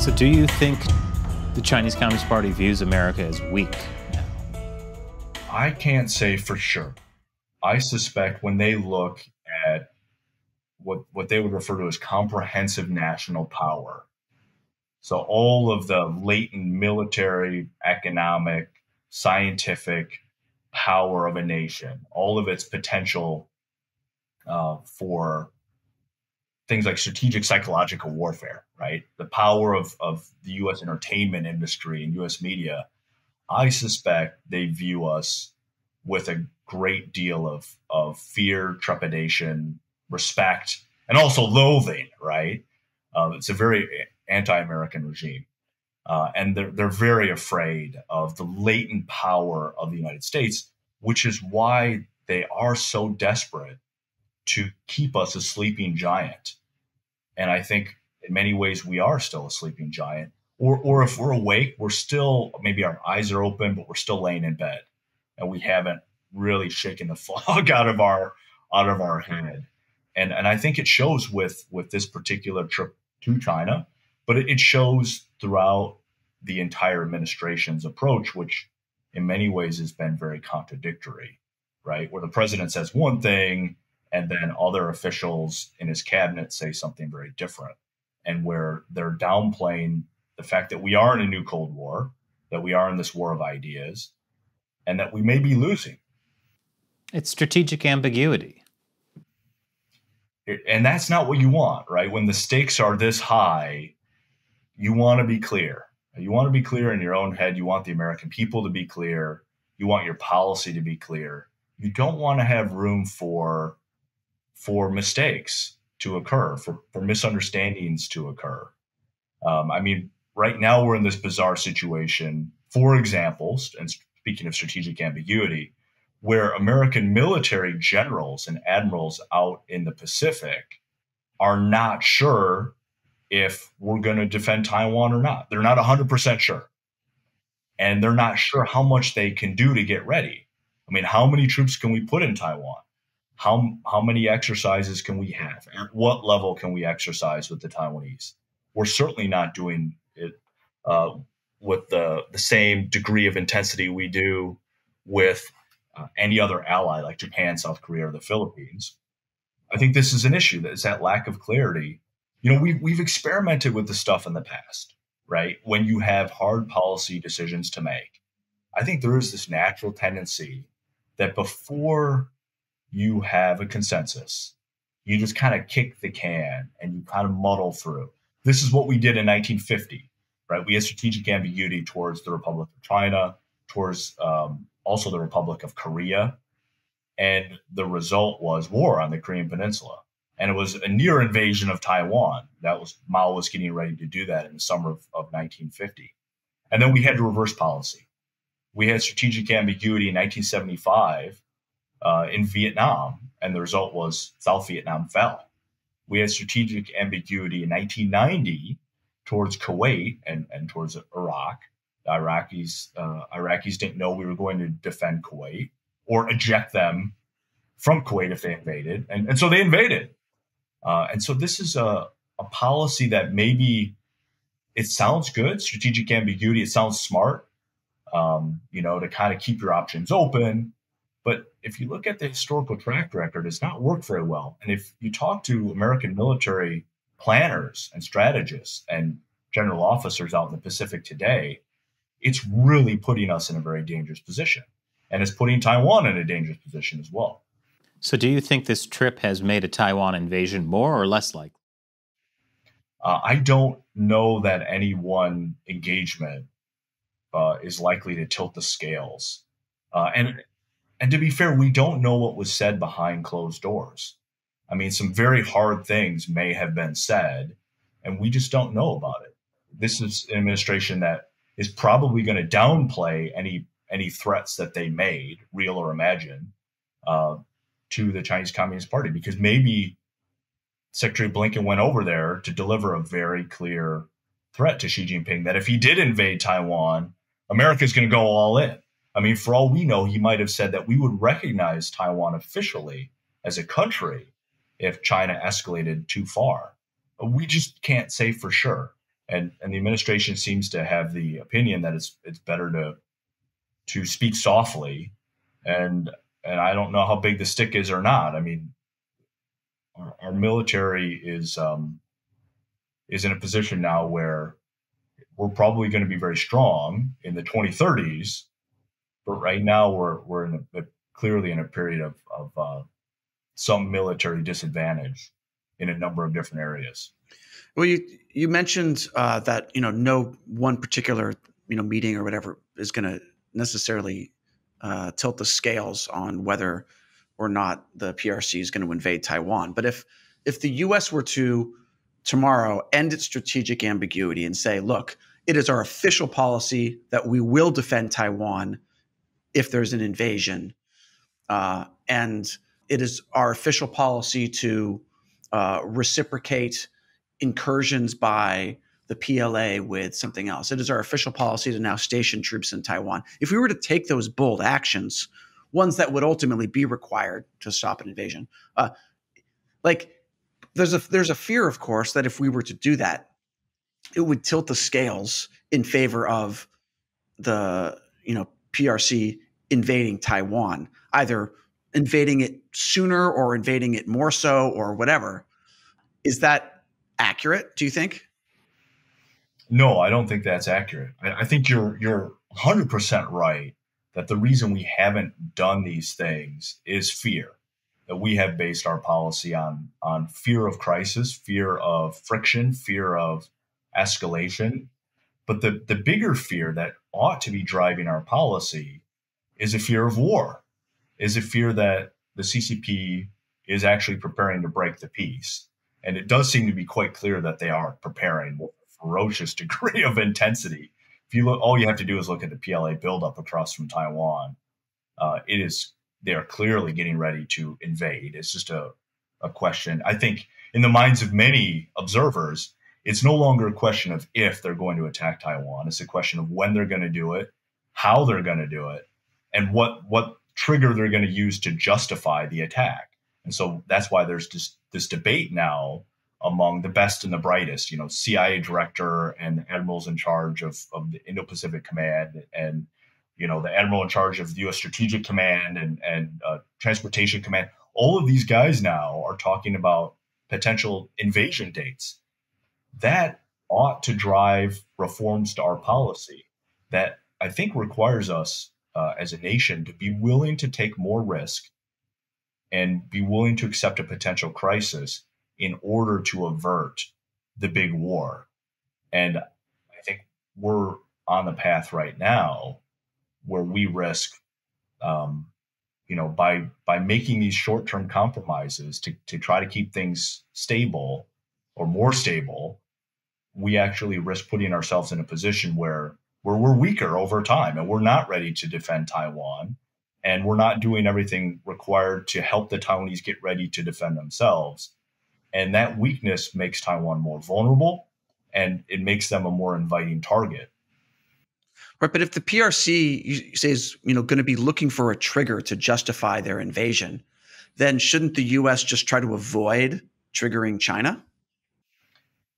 So do you think the Chinese Communist Party views America as weak now? I can't say for sure. I suspect when they look at what they would refer to as comprehensive national power, so all of the latent military, economic, scientific power of a nation, all of its potential for things like strategic psychological warfare, right? The power of the U.S. entertainment industry and U.S. media, I suspect they view us with a great deal of fear, trepidation, respect, and also loathing, right? It's a very anti-American regime. And they're very afraid of the latent power of the United States, which is why they are so desperate to keep us a sleeping giant. And I think in many ways we are still a sleeping giant. Or if we're awake, we're still, maybe our eyes are open, but we're still laying in bed. And we haven't really shaken the fog out of our head. And I think it shows with this particular trip to China, but it shows throughout the entire administration's approach, which in many ways has been very contradictory, right? Where the president says one thing and then other officials in his cabinet say something very different, and where they're downplaying the fact that we are in a new Cold War, that we are in this war of ideas, and that we may be losing. It's strategic ambiguity. And that's not what you want, right? When the stakes are this high, you want to be clear. You want to be clear in your own head. You want the American people to be clear. You want your policy to be clear. You don't want to have room for mistakes to occur, for misunderstandings to occur. I mean, right now we're in this bizarre situation, for example, and speaking of strategic ambiguity, where American military generals and admirals out in the Pacific are not sure if we're going to defend Taiwan or not. They're not 100% sure. And they're not sure how much they can do to get ready. I mean, how many troops can we put in Taiwan? How many exercises can we have? At what level can we exercise with the Taiwanese? We're certainly not doing it with the same degree of intensity we do with any other ally like Japan, South Korea, or the Philippines. I think this is an issue. That is that lack of clarity. You know, we've experimented with this stuff in the past, right? When you have hard policy decisions to make, I think there is this natural tendency that before you have a consensus, you just kind of kick the can and you kind of muddle through. This is what we did in 1950, right? We had strategic ambiguity towards the Republic of China, towards also the Republic of Korea. And the result was war on the Korean Peninsula. And it was a near invasion of Taiwan. Mao was getting ready to do that in the summer of 1950. And then we had to reverse policy. We had strategic ambiguity in 1975 in Vietnam, and the result was South Vietnam fell. We had strategic ambiguity in 1990 towards Kuwait and towards Iraq. The Iraqis didn't know we were going to defend Kuwait or eject them from Kuwait if they invaded. And so they invaded. And so this is a policy that maybe it sounds good, strategic ambiguity. It sounds smart, to kind of keep your options open. But if you look at the historical track record, it's not worked very well. And if you talk to American military planners and strategists and general officers out in the Pacific today, it's really putting us in a very dangerous position. And it's putting Taiwan in a dangerous position as well. So do you think this trip has made a Taiwan invasion more or less likely? I don't know that any one engagement is likely to tilt the scales. And to be fair, we don't know what was said behind closed doors. I mean, some very hard things may have been said, and we just don't know about it. This is an administration that is probably going to downplay any threats that they made, real or imagined, to the Chinese Communist Party, because maybe Secretary Blinken went over there to deliver a very clear threat to Xi Jinping that if he did invade Taiwan, America's going to go all in. I mean, for all we know, he might have said that we would recognize Taiwan officially as a country if China escalated too far. We just can't say for sure. And the administration seems to have the opinion that it's better to speak softly, and I don't know how big the stick is or not. I mean, our military is in a position now where we're probably going to be very strong in the 2030s, but right now we're clearly in a period of some military disadvantage in a number of different areas. Well, you mentioned that no one particular meeting or whatever is going to necessarily tilt the scales on whether or not the PRC is going to invade Taiwan. But if the U.S. were to tomorrow end its strategic ambiguity and say, look, it is our official policy that we will defend Taiwan if there's an invasion, and it is our official policy to reciprocate incursions by the PLA with something else. It is our official policy to now station troops in Taiwan. If we were to take those bold actions, ones that would ultimately be required to stop an invasion, there's a fear, of course, that if we were to do that, it would tilt the scales in favor of the PRC invading Taiwan, either invading it sooner or invading it more so or whatever. Is that accurate, do you think? No, I don't think that's accurate. I think you're 100% right that the reason we haven't done these things is fear. That we have based our policy on fear of crisis, fear of friction, fear of escalation. But the bigger fear that ought to be driving our policy is a fear of war, is a fear that the CCP is actually preparing to break the peace. And it does seem to be quite clear that they are preparing with a ferocious degree of intensity. If you look, all you have to do is look at the PLA buildup across from Taiwan. They are clearly getting ready to invade. It's just a question. I think in the minds of many observers, it's no longer a question of if they're going to attack Taiwan. It's a question of when they're going to do it, how they're going to do it, and what trigger they're going to use to justify the attack. And so that's why there's this debate now among the best and the brightest, CIA director and the admirals in charge of the Indo-Pacific Command, and the admiral in charge of the U.S. Strategic Command and Transportation Command. All of these guys now are talking about potential invasion dates. That ought to drive reforms to our policy that I think requires us as a nation to be willing to take more risk and be willing to accept a potential crisis in order to avert the big war. And I think we're on the path right now where we risk, by making these short-term compromises to try to keep things stable or more stable, we actually risk putting ourselves in a position where we're weaker over time and we're not ready to defend Taiwan, and we're not doing everything required to help the Taiwanese get ready to defend themselves. And that weakness makes Taiwan more vulnerable, and it makes them a more inviting target. Right, but if the PRC, you say, is going to be looking for a trigger to justify their invasion, then shouldn't the U.S. just try to avoid triggering China?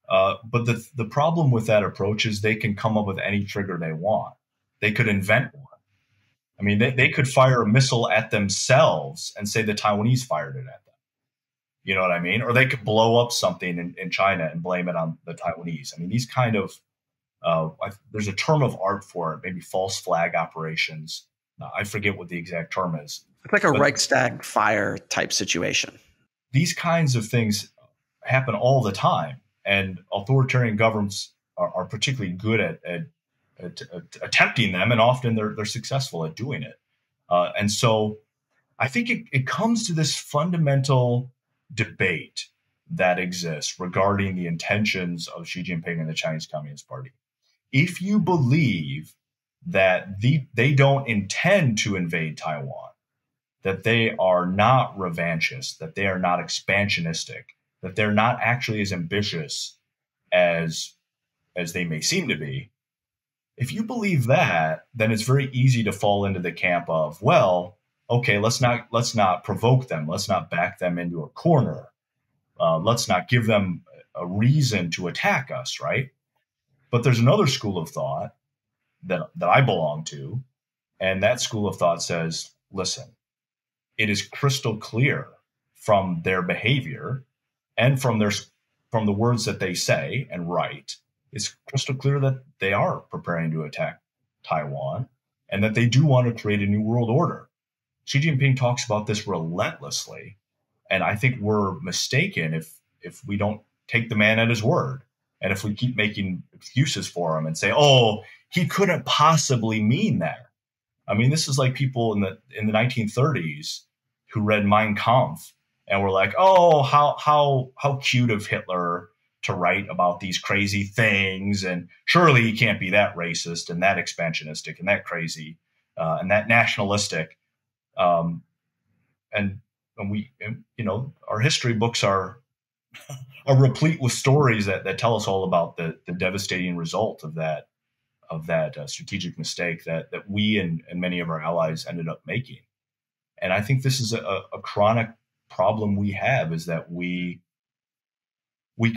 But the problem with that approach is they can come up with any trigger they want. They could invent one. I mean, they could fire a missile at themselves and say the Taiwanese fired it at them. You know what I mean? Or they could blow up something in China and blame it on the Taiwanese. I mean, these kind of there's a term of art for it, maybe false flag operations. I forget what the exact term is. It's like a Reichstag fire type situation. These kinds of things happen all the time, and authoritarian governments are particularly good at attempting them, and often they're successful at doing it. And so I think it comes to this fundamental debate that exists regarding the intentions of Xi Jinping and the Chinese Communist Party. If you believe that they don't intend to invade Taiwan, that they are not revanchist, that they are not expansionistic, that they're not actually as ambitious as they may seem to be, if you believe that, then it's very easy to fall into the camp of, well, okay, let's not provoke them, let's not back them into a corner, let's not give them a reason to attack us, right? But there's another school of thought that I belong to, and that school of thought says, listen, it is crystal clear from their behavior and from the words that they say and write, it's crystal clear that they are preparing to attack Taiwan and that they do want to create a new world order. Xi Jinping talks about this relentlessly, and I think we're mistaken if we don't take the man at his word, and if we keep making excuses for him and say, "Oh, he couldn't possibly mean that." I mean, this is like people in the 1930s who read Mein Kampf and were like, "Oh, how cute of Hitler to write about these crazy things, and surely he can't be that racist and that expansionistic and that crazy and that nationalistic." And we, our history books are replete with stories that tell us all about the devastating result of that strategic mistake that we and many of our allies ended up making. And I think this is a chronic problem we have, is that we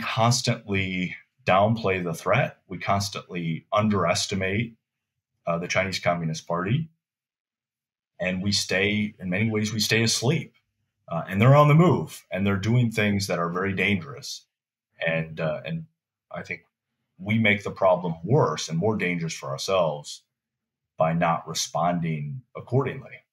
constantly downplay the threat. We constantly underestimate the Chinese Communist Party. And in many ways, we stay asleep. And they're on the move, and they're doing things that are very dangerous. And I think we make the problem worse and more dangerous for ourselves by not responding accordingly.